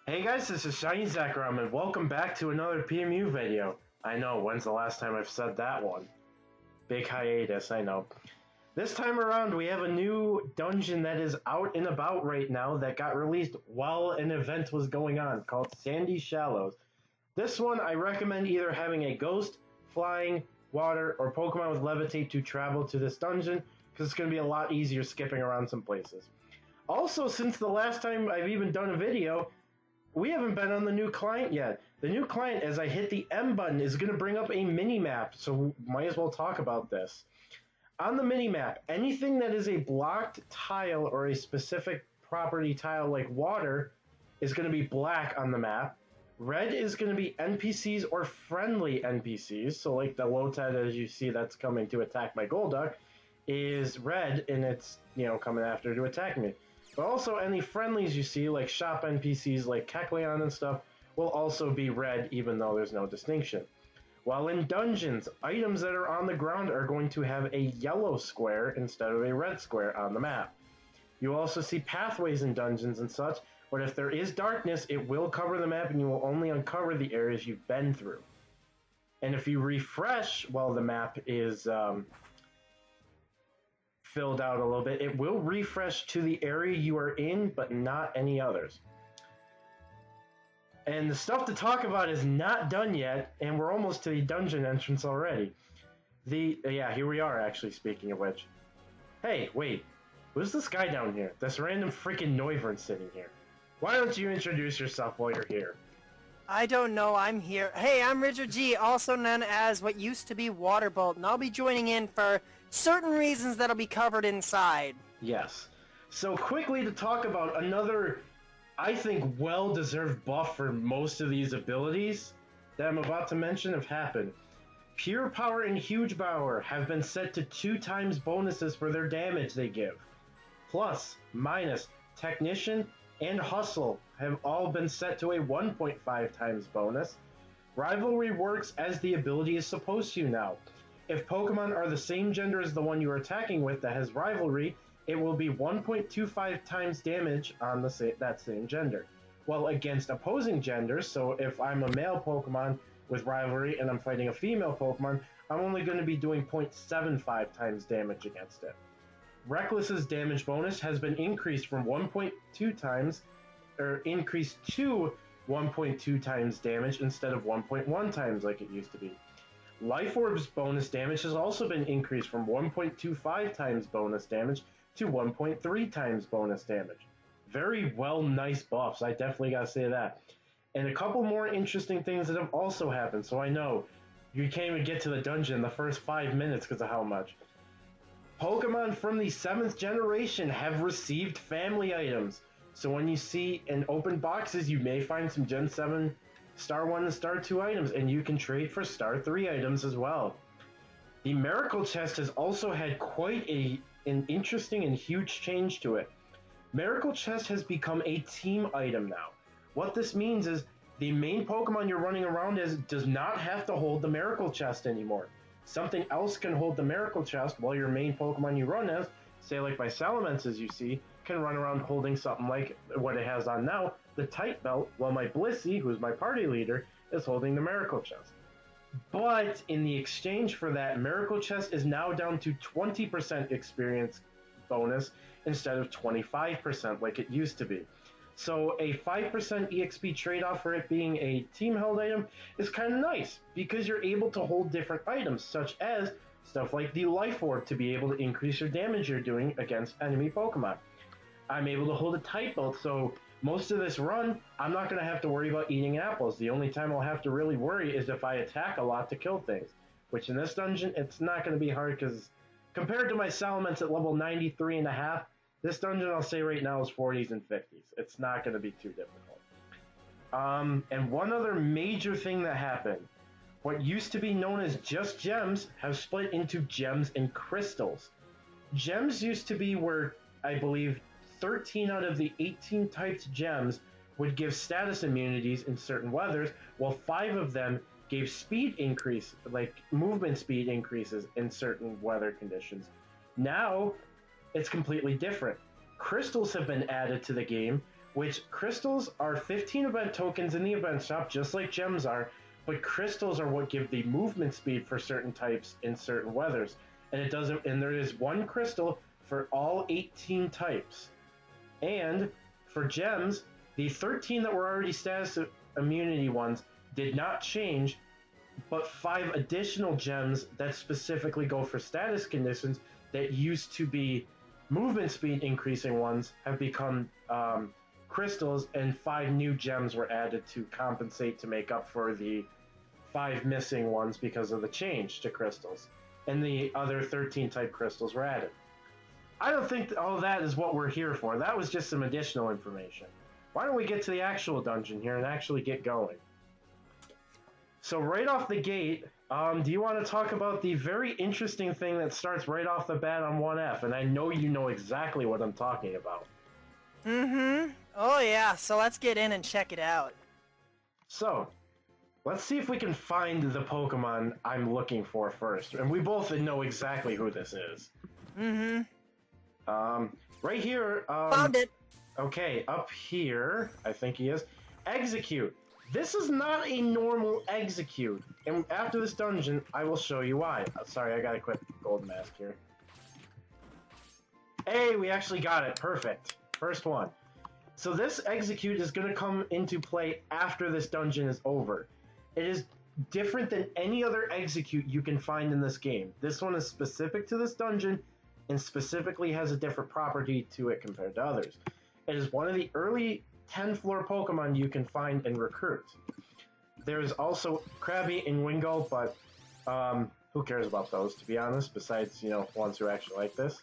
Hey guys, this is Shiny Zachram, and welcome back to another PMU video. I know, when's the last time I've said that one? Big hiatus, I know. This time around, we have a new dungeon that is out and about right now that got released while an event was going on, called Sandy Shallows. This one, I recommend either having a ghost, flying, water, or Pokemon with Levitate to travel to this dungeon, because it's going to be a lot easier skipping around some places. Also, since the last time I've even done a video, we haven't been on the new client yet. The new client, as I hit the M button, is going to bring up a mini-map, so might as well talk about this. On the mini-map, anything that is a blocked tile or a specific property tile like water is going to be black on the map. Red is going to be NPCs or friendly NPCs, so like the Lotad, as you see, that's coming to attack my Golduck, is red, and it's, coming after to attack me. But also any friendlies you see, like shop NPCs like Kecleon and stuff, will also be red even though there's no distinction. While in dungeons, items that are on the ground are going to have a yellow square instead of a red square on the map. You also see pathways in dungeons and such, but if there is darkness, it will cover the map and you will only uncover the areas you've been through. And if you refresh while the map is filled out a little bit, it will refresh to the area you are in, but not any others. And the stuff to talk about is not done yet, and we're almost to the dungeon entrance already. Yeah, here we are, actually, speaking of which. Hey, wait, who's this guy down here? This random freaking Noivern sitting here. Why don't you introduce yourself while you're here? I don't know, I'm here. Hey, I'm Richard G, also known as what used to be Waterbolt, and I'll be joining in for certain reasons that'll be covered inside. Yes. So quickly to talk about another, I think, well-deserved buff for most of these abilities that I'm about to mention have happened. Pure Power and Huge Power have been set to 2 times bonuses for their damage they give. Plus, Minus, Technician, and Hustle have all been set to a 1.5 times bonus. Rivalry works as the ability is supposed to now. If Pokemon are the same gender as the one you are attacking with that has Rivalry, it will be 1.25 times damage on that same gender. While against opposing genders, so if I'm a male Pokemon with Rivalry and I'm fighting a female Pokemon, I'm only going to be doing 0.75 times damage against it. Reckless's damage bonus has been increased from 1.2 times, or increased to 1.2 times damage instead of 1.1 times like it used to be. Life Orb's bonus damage has also been increased from 1.25 times bonus damage to 1.3 times bonus damage. Very nice buffs, I definitely gotta say that. And a couple more interesting things that have also happened, so I know you can't even get to the dungeon in the first 5 minutes because of how much. Pokemon from the 7th generation have received family items. So when you see in open boxes, you may find some Gen 7 Star 1 and Star 2 items, and you can trade for Star 3 items as well. The Miracle Chest has also had quite an interesting and huge change to it. Miracle Chest has become a team item now. What this means is the main Pokemon you're running around as does not have to hold the Miracle Chest anymore. Something else can hold the Miracle Chest while your main Pokemon you run as, say like my Salamence as you see, can run around holding something like what it has on now, the Tight Belt, while my Blissey, who's my party leader, is holding the Miracle Chest. But in the exchange for that, Miracle Chest is now down to 20% experience bonus instead of 25% like it used to be. So a 5% EXP trade-off for it being a team-held item is kind of nice, because you're able to hold different items, such as stuff like the Life Orb to be able to increase your damage you're doing against enemy Pokemon. I'm able to hold a Tight Belt, so most of this run, I'm not going to have to worry about eating apples. The only time I'll have to really worry is if I attack a lot to kill things, which in this dungeon, it's not going to be hard, because compared to my Salamence at level 93.5, this dungeon, I'll say right now, is 40s and 50s. It's not going to be too difficult. And one other major thing that happened, what used to be known as just gems have split into gems and crystals. Gems used to be where, I believe, 13 out of the 18 typed gems would give status immunities in certain weathers, while 5 of them gave speed increase, like movement speed increases in certain weather conditions. Now, it's completely different. Crystals have been added to the game, which crystals are 15 event tokens in the event shop, just like gems are, but crystals are what give the movement speed for certain types in certain weathers. And there is one crystal for all 18 types. And for gems, the 13 that were already status immunity ones did not change, but 5 additional gems that specifically go for status conditions that used to be movement speed increasing ones have become crystals, and 5 new gems were added to compensate to make up for the 5 missing ones because of the change to crystals. And the other 13 type crystals were added. I don't think all that is what we're here for. That was just some additional information. Why don't we get to the actual dungeon here and actually get going? So right off the gate, do you want to talk about the very interesting thing that starts right off the bat on 1F? And I know you know exactly what I'm talking about. Mm-hmm. Oh yeah, so let's get in and check it out. So, let's see if we can find the Pokemon I'm looking for first. And we both know exactly who this is. Mm-hmm. Right here, Found it! Okay, up here, I think he is. Execute. This is not a normal execute. And after this dungeon, I will show you why. Sorry, I gotta quit Gold Mask here. Hey, we actually got it. Perfect. First one. So this execute is going to come into play after this dungeon is over. It is different than any other execute you can find in this game. This one is specific to this dungeon and specifically has a different property to it compared to others. It is one of the early 10th floor Pokemon you can find and recruit. There's also Krabby and Wingull, but who cares about those, to be honest, besides, you know, ones who actually like this.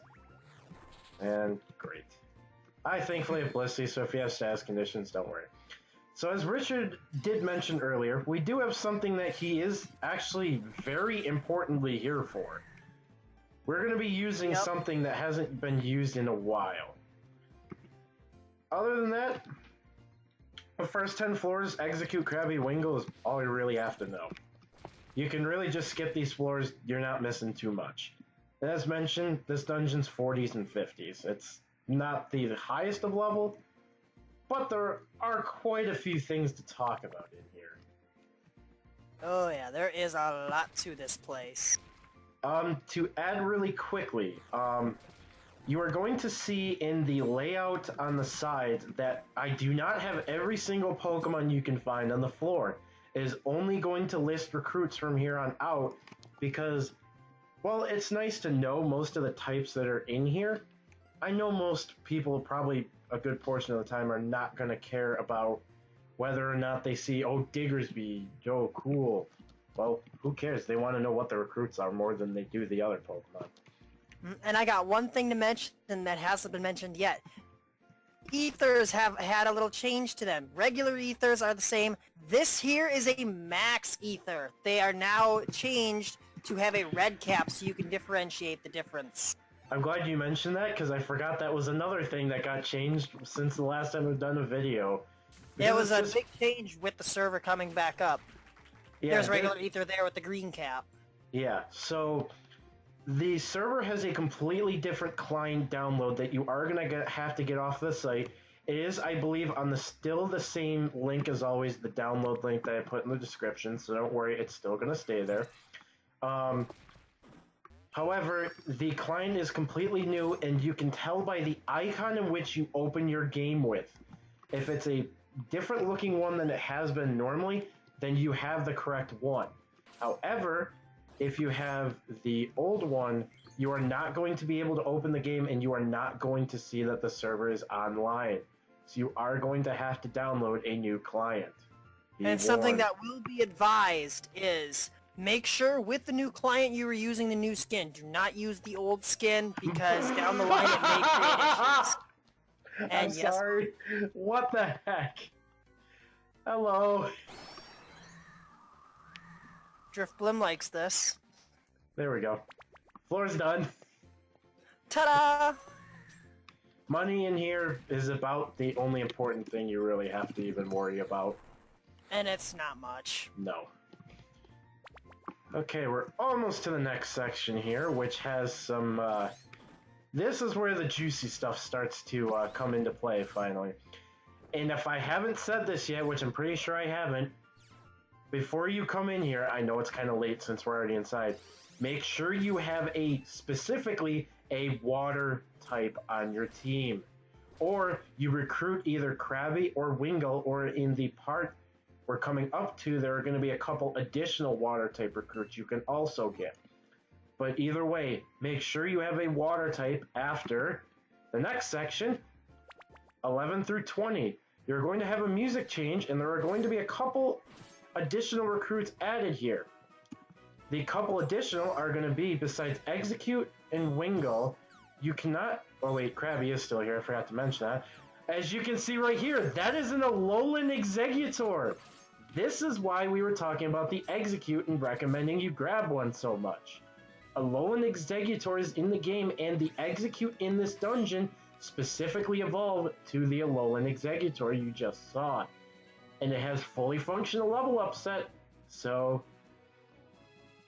And great. I thankfully have Blissey, so if you have status conditions, don't worry. So as Richard did mention earlier, we do have something that he is actually very importantly here for. We're going to be using something that hasn't been used in a while. Other than that, the first 10 floors, Execute, Krabby, Wingull is all you really have to know. You can really just skip these floors, you're not missing too much. And as mentioned, this dungeon's 40s and 50s. It's not the highest of level, but there are quite a few things to talk about in here. Oh yeah, there is a lot to this place. To add really quickly, you are going to see in the layout on the side that I do not have every single Pokemon you can find on the floor. It is only going to list recruits from here on out because, well, it's nice to know most of the types that are in here. I know most people, probably a good portion of the time, are not going to care about whether or not they see, oh, Diggersby, oh, cool. Well, who cares? They want to know what the recruits are more than they do the other Pokemon. And I got one thing to mention that hasn't been mentioned yet. Ethers have had a little change to them. Regular Ethers are the same. This here is a Max Ether. They are now changed to have a red cap so you can differentiate the difference. I'm glad you mentioned that because I forgot that was another thing that got changed since the last time we've done a video. It was a big change with the server coming back up. Yeah, there's regular Ether there with the green cap. Yeah, so the server has a completely different client download that you are going to have to get off the site. It is, I believe, on still the same link as always, the download link that I put in the description, so don't worry, it's still going to stay there. However, the client is completely new, and you can tell by the icon in which you open your game with. If it's a different looking one than it has been normally, then you have the correct one. However, if you have the old one, you are not going to be able to open the game, and you are not going to see that the server is online. So you are going to have to download a new client. And something that will be advised is, make sure with the new client you are using the new skin. Do not use the old skin because down the line it may create issues. And I'm sorry. What the heck? Hello. Driftblim likes this. There we go. Floor's done. Ta-da! Money in here is about the only important thing you really have to even worry about. And it's not much. No. Okay, we're almost to the next section here, which has some, this is where the juicy stuff starts to come into play, finally. And if I haven't said this yet, which I'm pretty sure I haven't, before you come in here, I know it's kind of late since we're already inside, make sure you have specifically a water type on your team. Or you recruit either Krabby or Wingull, or in the part we're coming up to, there are going to be a couple additional water type recruits you can also get. But either way, make sure you have a water type after the next section, 11 through 20. You're going to have a music change, and there are going to be a couple additional recruits added here. The couple additional are going to be, besides Execute and Wingull, you cannot... Oh wait, Krabby is still here, I forgot to mention that. As you can see right here, that is an Alolan Exeggutor! This is why we were talking about the Execute and recommending you grab one so much. Alolan Exeggutor is in the game, and the Execute in this dungeon specifically evolved to the Alolan Exeggutor you just saw. And it has fully functional level up set, so...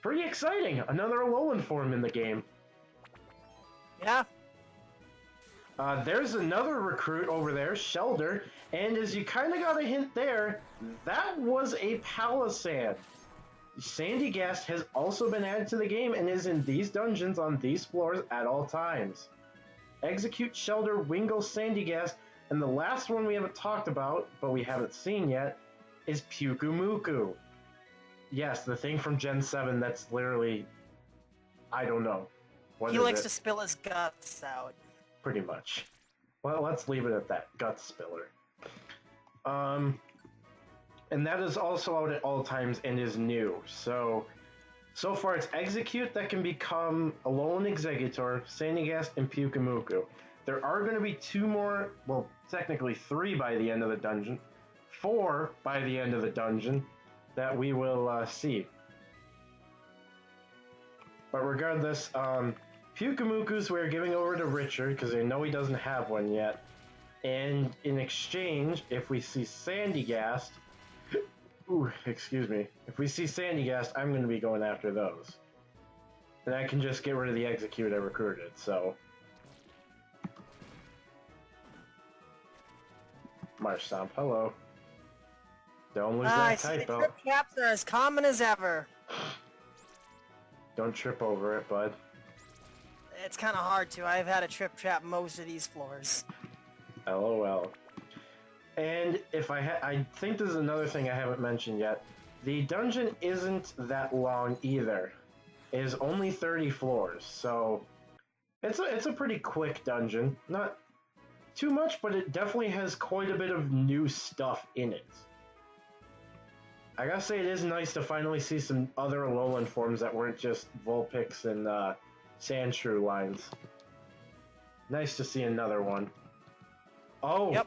pretty exciting! Another Alolan form in the game. Yeah. There's another recruit over there, Shelder, and as you kind of got a hint there, that was a Palisand. Sandygast has also been added to the game and is in these dungeons on these floors at all times. Execute, Shelder, Wingull, Sandygast, and the last one we haven't talked about, but we haven't seen yet, is Pyukumuku. Yes, the thing from Gen 7 that's literally... I don't know. He likes to spill his guts out. Pretty much. Well, let's leave it at that. Gut spiller. And that is also out at all times and is new. So far it's Execute that can become Alolan Exeggutor, Sandygast, and Pyukumuku. There are going to be 2 more, well, technically 3 by the end of the dungeon, 4 by the end of the dungeon that we will see. But regardless, Pyukumuku's we're giving over to Richard because I know he doesn't have one yet. And in exchange, if we see Sandygast, ooh, excuse me. If we see Sandygast, I'm going to be going after those. And I can just get rid of the Execute I recruited, so... Marshtomp, hello. Don't lose that typo. Trip traps are as common as ever. Don't trip over it, bud. It's kind of hard to. I've had a trip trap most of these floors. LOL. And if I think there's another thing I haven't mentioned yet. The dungeon isn't that long either. It is only 30 floors, so it's a pretty quick dungeon. Not too much, but it definitely has quite a bit of new stuff in it. I gotta say, it is nice to finally see some other Alolan forms that weren't just Vulpix and Sandshrew lines. Nice to see another one. Oh, yep.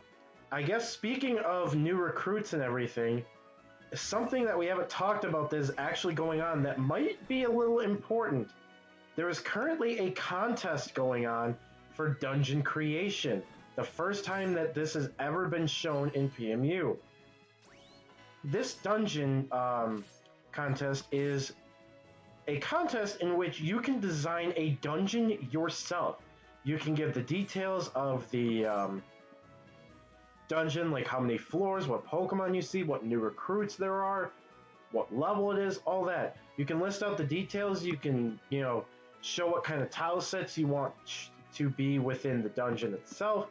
I guess speaking of new recruits and everything, something that we haven't talked about that is actually going on that might be a little important. There is currently a contest going on for dungeon creation. The first time that this has ever been shown in PMU. This dungeon contest is a contest in which you can design a dungeon yourself. You can give the details of the dungeon, like how many floors, what Pokemon you see, what new recruits there are, what level it is, all that. You can list out the details. You can, show what kind of tile sets you want to be within the dungeon itself.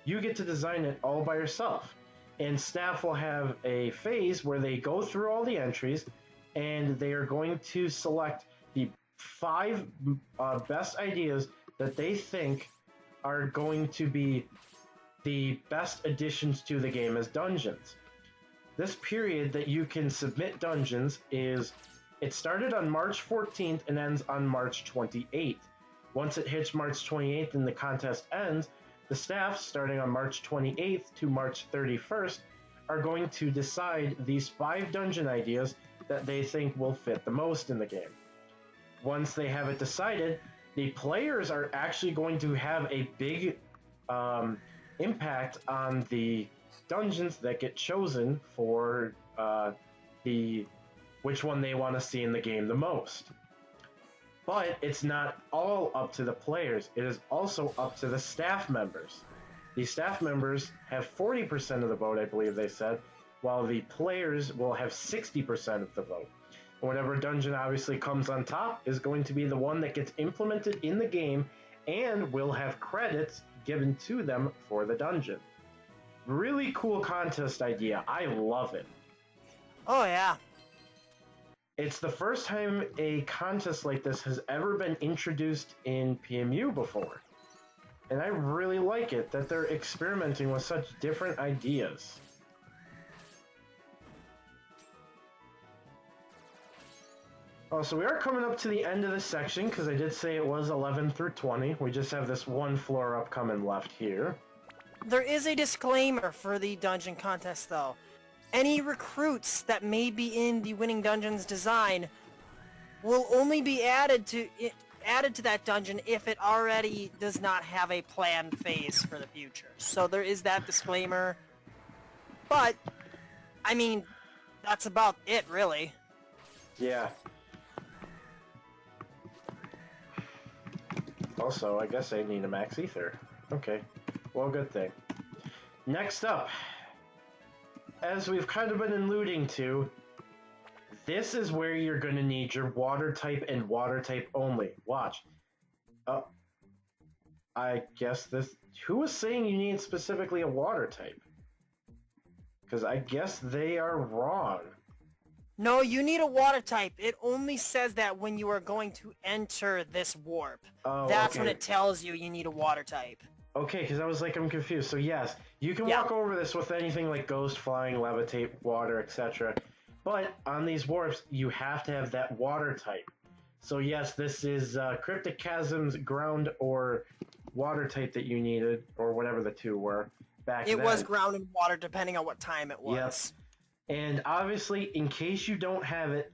You get to design it all by yourself. And staff will have a phase where they go through all the entries and they are going to select the 5 best ideas that they think are going to be the best additions to the game as dungeons. This period that you can submit dungeons it started on March 14th and ends on March 28th. Once it hits March 28th and the contest ends, the staff, starting on March 28th to March 31st, are going to decide these 5 dungeon ideas that they think will fit the most in the game. Once they have it decided, the players are actually going to have a big impact on the dungeons that get chosen for which one they want to see in the game the most. But it's not all up to the players. It is also up to the staff members. The staff members have 40% of the vote, I believe they said, while the players will have 60% of the vote. And whatever dungeon obviously comes on top is going to be the one that gets implemented in the game and will have credits given to them for the dungeon. Really cool contest idea. I love it. Oh, yeah. It's the first time a contest like this has ever been introduced in PMU before. And I really like it that they're experimenting with such different ideas. Oh, so we are coming up to the end of this section, because I did say it was 11 through 20. We just have this one floor upcoming left here. There is a disclaimer for the dungeon contest, though. Any recruits that may be in the winning dungeon's design will only be added to that dungeon if it already does not have a planned phase for the future. So there is that disclaimer. But, I mean, that's about it, really. Yeah. Also, I guess I need a max ether. Okay. Well, good thing. Next up, as we've kind of been alluding to, this is where you're going to need your water type and water type only. Watch. I guess this... Who was saying you need specifically a water type? Because I guess they are wrong. No, you need a water type. It only says that when you are going to enter this warp. Oh, That's okay. when it tells you need a water type. Okay, because I was like, I'm confused. So yes, you can walk over this with anything like ghost, flying, levitate, water, etc. But on these warps, you have to have that water type. So yes, this is Cryptic Chasm's ground or water type that you needed, or whatever the two were back then. It was ground and water, depending on what time it was. Yes. And obviously, in case you don't have it,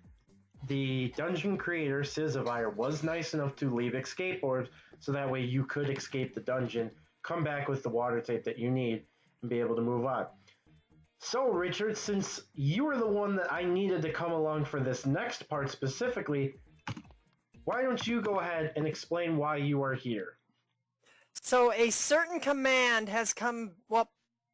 the dungeon creator, Sizavire, was nice enough to leave escape orbs, so that way you could escape the dungeon, come back with the water type that you need, and be able to move on. So, Richard, since you were the one that I needed to come along for this next part specifically, why don't you go ahead and explain why you are here? So, a certain command has come, well,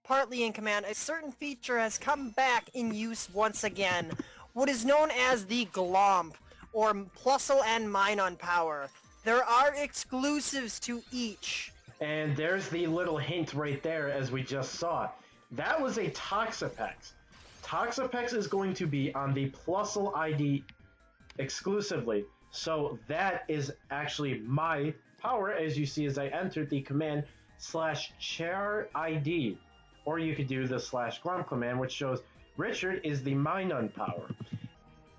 partly in command, a certain feature has come back in use once again. What is known as the Glomp, or Plusle and Minun power. There are exclusives to each. And there's the little hint right there, as we just saw. That was a Toxapex. Toxapex is going to be on the Plusle ID exclusively. So that is actually my power, as you see as I entered the command /char ID. Or you could do the /glomp command, which shows Richard is the Minun power.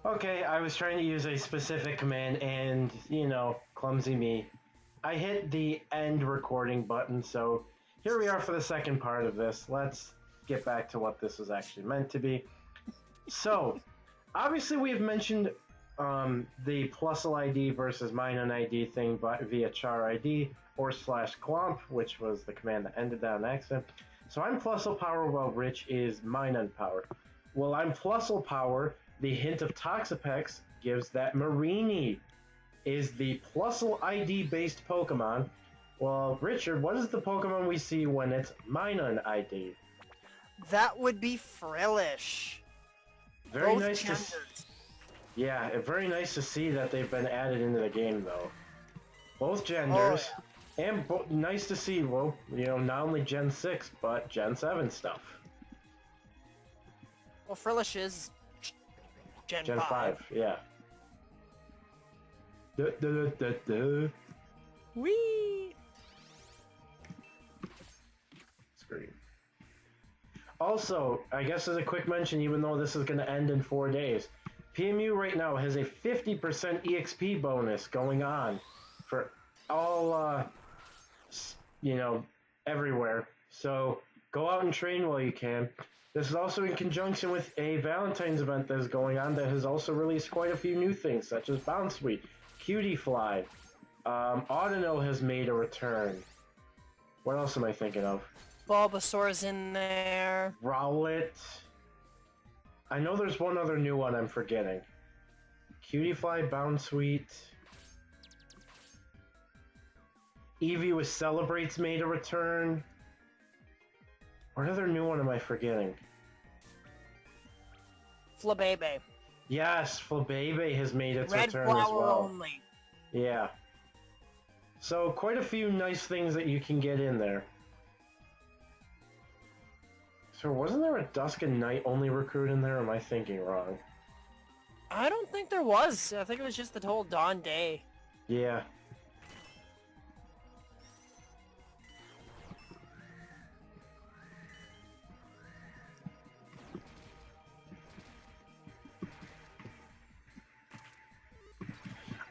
Okay, I was trying to use a specific command, and, you know, clumsy me. I hit the end recording button, so here we are for the second part of this. Let's get back to what this was actually meant to be. So, obviously we've mentioned the Plusle ID versus Minun ID thing via char ID or /glomp, which was the command that ended that on accident. So I'm Plusle power while Rich is Minun power. Well, I'm Plusle power. The hint of Toxapex gives that Marini is the Plusle ID based Pokemon. Well, Richard, what is the Pokemon we see when it's Minun ID? That would be Frillish. Very Both nice genders. Yeah, very nice to see that they've been added into the game, though. Both genders. Oh, yeah. And nice to see, well, you know, not only Gen 6, but Gen 7 stuff. Well, Frillish is Gen 5, yeah. Whee! Screen. Also, I guess as a quick mention, even though this is going to end in 4 days, PMU right now has a 50% EXP bonus going on for all, you know, everywhere. So go out and train while you can. This is also in conjunction with a Valentine's event that is going on that has also released quite a few new things, such as Bounsweet, Cutie Fly, Audino has made a return. What else am I thinking of? Bulbasaur's in there. Rowlet. I know there's one other new one I'm forgetting. Cutie Fly, Bounsweet. Eevee with Celebrates made a return. What other new one am I forgetting? Flabebe. Yes, Flabebe has made its Red return as flower well. only. Yeah. So quite a few nice things that you can get in there. So wasn't there a Dusk and Night only recruit in there, or am I thinking wrong? I don't think there was. I think it was just the whole Dawn Day. Yeah.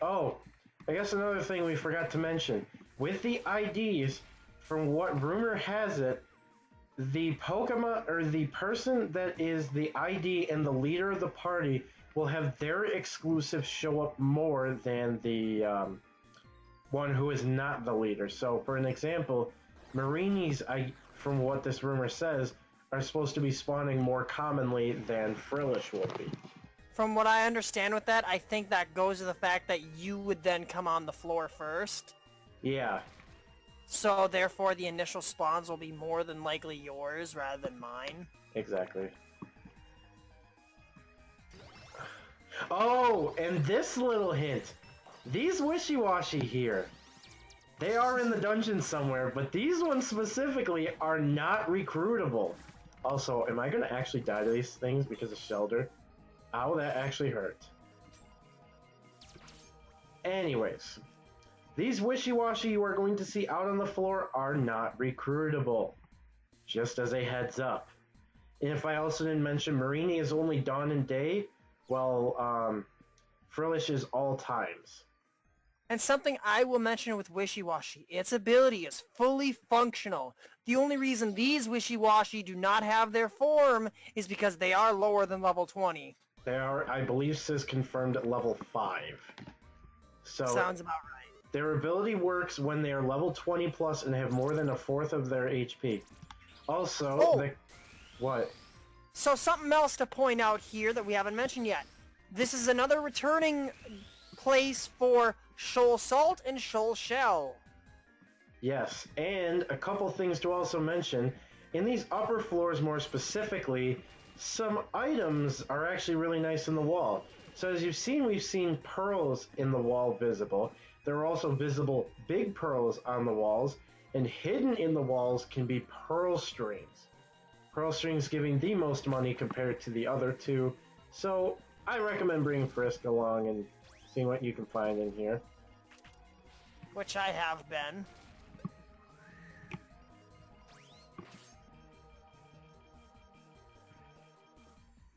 Oh, I guess another thing we forgot to mention. With the IDs, from what rumor has it, the Pokemon, or the person that is the ID and the leader of the party will have their exclusives show up more than the one who is not the leader. So, for an example, Marini's, from what this rumor says, are supposed to be spawning more commonly than Frillish will be. From what I understand with that, I think that goes to the fact that you would then come on the floor first. Yeah. So therefore the initial spawns will be more than likely yours rather than mine. Exactly. Oh, and this little hint. These Wishy-Washy here, they are in the dungeon somewhere, but these ones specifically are not recruitable. Also, am I going to actually die to these things because of Shelter? Ow, that actually hurt. Anyways, these Wishy-Washy you are going to see out on the floor are not recruitable. Just as a heads up. And if I also didn't mention, Marini is only Dawn and Day, while Frillish is all times. And something I will mention with Wishy-Washy, its ability is fully functional. The only reason these Wishy-Washy do not have their form is because they are lower than level 20. They are, I believe, says confirmed at level 5. So sounds about right. Their ability works when they are level 20 plus and have more than a fourth of their HP. Also, what? So something else to point out here that we haven't mentioned yet. This is another returning place for Shoal Salt and Shoal Shell. Yes, and a couple things to also mention. In these upper floors more specifically, some items are actually really nice in the wall. So as you've seen, we've seen pearls in the wall visible. There are also visible big pearls on the walls, and hidden in the walls can be pearl strings. Pearl strings giving the most money compared to the other two. So I recommend bringing Frisk along and seeing what you can find in here. Which I have been.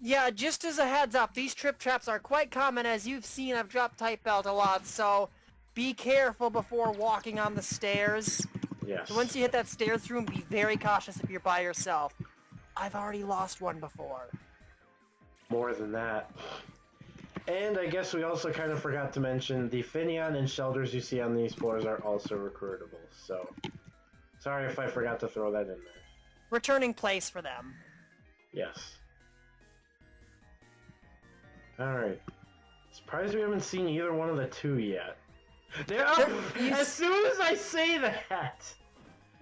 Yeah, just as a heads up, these trip traps are quite common. As you've seen, I've dropped Type Belt a lot, so be careful before walking on the stairs. Yes. So once you hit that stairs room, be very cautious if you're by yourself. I've already lost one before. More than that. And I guess we also kind of forgot to mention the Finneon and shelters you see on these floors are also recruitable, so sorry if I forgot to throw that in there. Returning place for them. Yes. Alright. Surprised we haven't seen either one of the two yet. As soon as I say that!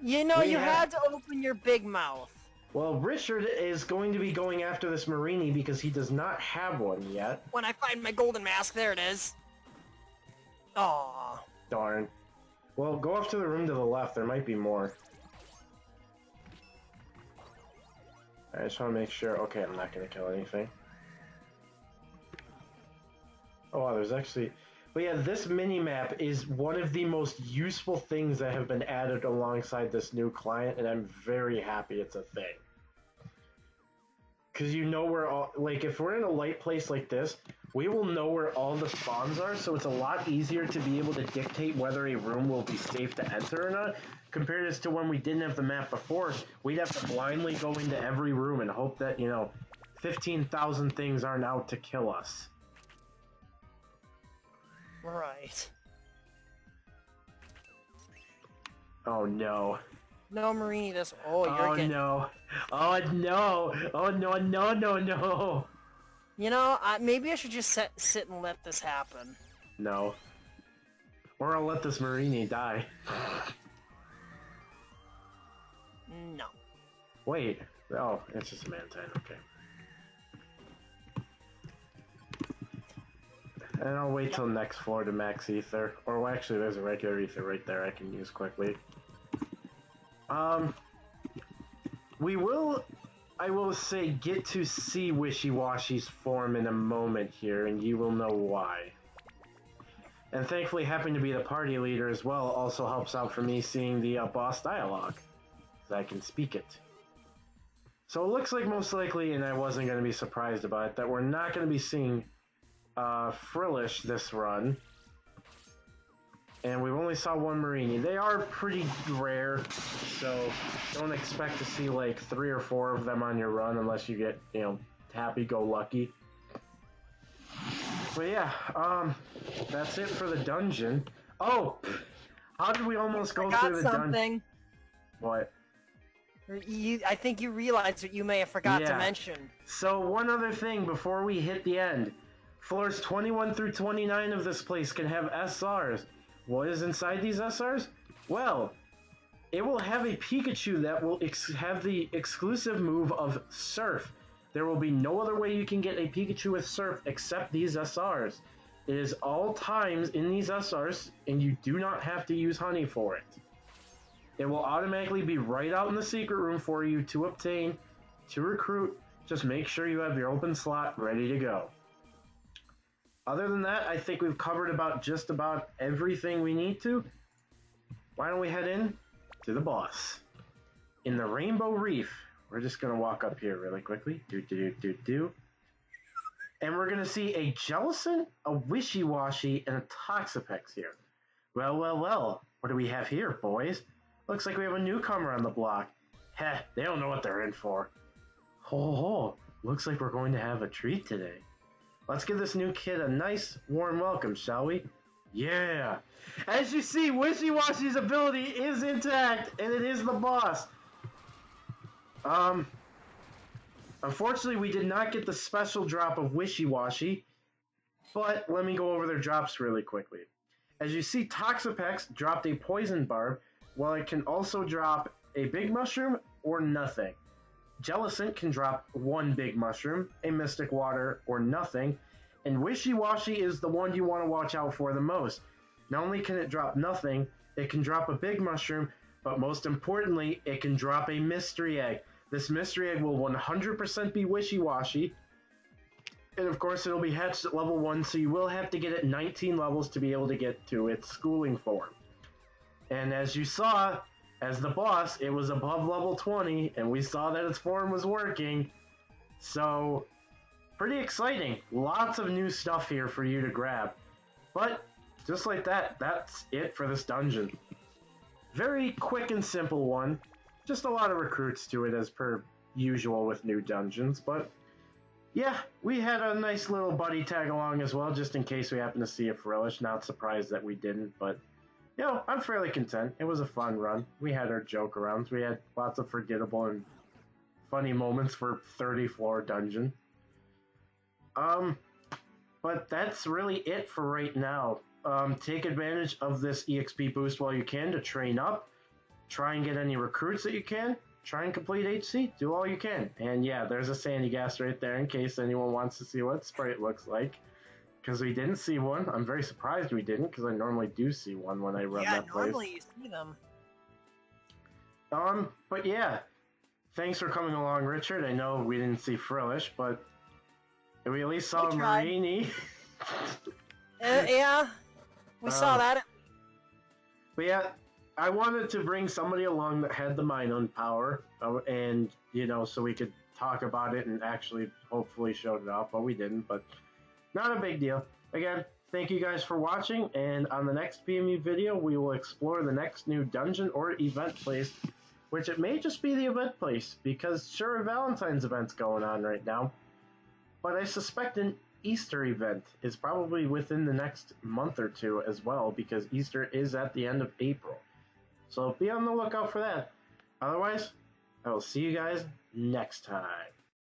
You know, you had to open your big mouth. Well, Richard is going to be going after this Marini because he does not have one yet. When I find my golden mask, there it is. Aww. Darn. Well, go off to the room to the left. There might be more. I just want to make sure. Okay, I'm not going to kill anything. Oh, wow, there's actually... But yeah, this mini-map is one of the most useful things that have been added alongside this new client, and I'm very happy it's a thing. Because you know where all... Like, if we're in a light place like this, we will know where all the spawns are, so it's a lot easier to be able to dictate whether a room will be safe to enter or not, compared to when we didn't have the map before. We'd have to blindly go into every room and hope that, you know, 15,000 things aren't out to kill us. Right. Oh no. No, Marini, this... Oh, you're getting... no. Oh no. Oh no, no, no, no. You know, maybe I should just sit and let this happen. No. Or I'll let this Marini die. No. Wait. Oh, it's just a Mantine. Okay. And I'll wait till next floor to max ether. Or well, actually, there's a regular ether right there I can use quickly. I will say, get to see Wishy-Washy's form in a moment here, and you will know why. And thankfully, having to be the party leader as well also helps out for me seeing the boss dialogue, so I can speak it. So it looks like most likely, and I wasn't going to be surprised about it, that we're not going to be seeing Frillish this run. And we've only saw one Marini. They are pretty rare, so don't expect to see like 3 or 4 of them on your run unless you get, you know, happy-go-lucky. But yeah, that's it for the dungeon. Oh, how did we almost go through the dungeon? What? I think you realized what you may have forgot to mention. So one other thing before we hit the end. Floors 21 through 29 of this place can have SRs. What is inside these SRs? Well, it will have a Pikachu that will have the exclusive move of Surf. There will be no other way you can get a Pikachu with Surf except these SRs. It is all times in these SRs, and you do not have to use Honey for it. It will automatically be right out in the secret room for you to obtain, to recruit. Just make sure you have your open slot ready to go. Other than that, I think we've covered just about everything we need to. Why don't we head in to the boss? In the Rainbow Reef, we're just going to walk up here really quickly. And we're going to see a Jellicent, a Wishy-Washy, and a Toxapex here. Well, what do we have here, boys? Looks like we have a newcomer on the block. Heh, they don't know what they're in for. Ho, looks like we're going to have a treat today. Let's give this new kid a nice, warm welcome, shall we? Yeah! As you see, Wishy-Washy's ability is intact, and it is the boss. Unfortunately, we did not get the special drop of Wishy-Washy, but let me go over their drops really quickly. As you see, Toxapex dropped a Poison Barb, while it can also drop a Big Mushroom or nothing. Jellicent can drop 1 Big Mushroom, a Mystic Water, or nothing, and Wishy-Washy is the one you want to watch out for the most. Not only can it drop nothing, it can drop a Big Mushroom, but most importantly, it can drop a Mystery Egg. This Mystery Egg will 100% be Wishy-Washy, and of course it'll be hatched at level 1, so you will have to get it 19 levels to be able to get to its schooling form. And as you saw, as the boss, it was above level 20, and we saw that its form was working. So, pretty exciting. Lots of new stuff here for you to grab. But, just like that, that's it for this dungeon. Very quick and simple one. Just a lot of recruits to it as per usual with new dungeons. But, yeah, we had a nice little buddy tag along as well, just in case we happen to see a Frillish. Not surprised that we didn't, but... you know, I'm fairly content. It was a fun run. We had our joke arounds. We had lots of forgettable and funny moments for 30-floor dungeon. But that's really it for right now. Take advantage of this EXP boost while you can to train up. Try and get any recruits that you can. Try and complete HC. Do all you can. And yeah, there's a Sandy Gas right there in case anyone wants to see what Sprite looks like. Because we didn't see one. I'm very surprised we didn't, because I normally do see one when I run that place. Yeah, normally you see them. But yeah. Thanks for coming along, Richard. I know we didn't see Frillish, but we at least saw Marini. Yeah, we saw that. But yeah, I wanted to bring somebody along that had the Minun power, and, you know, so we could talk about it and actually hopefully showed it off, but we didn't, but... not a big deal. Again, thank you guys for watching, and on the next PMU video, we will explore the next new dungeon or event place, which it may just be the event place, because sure, Valentine's event's going on right now, but I suspect an Easter event is probably within the next month or two as well, because Easter is at the end of April. So be on the lookout for that. Otherwise, I will see you guys next time.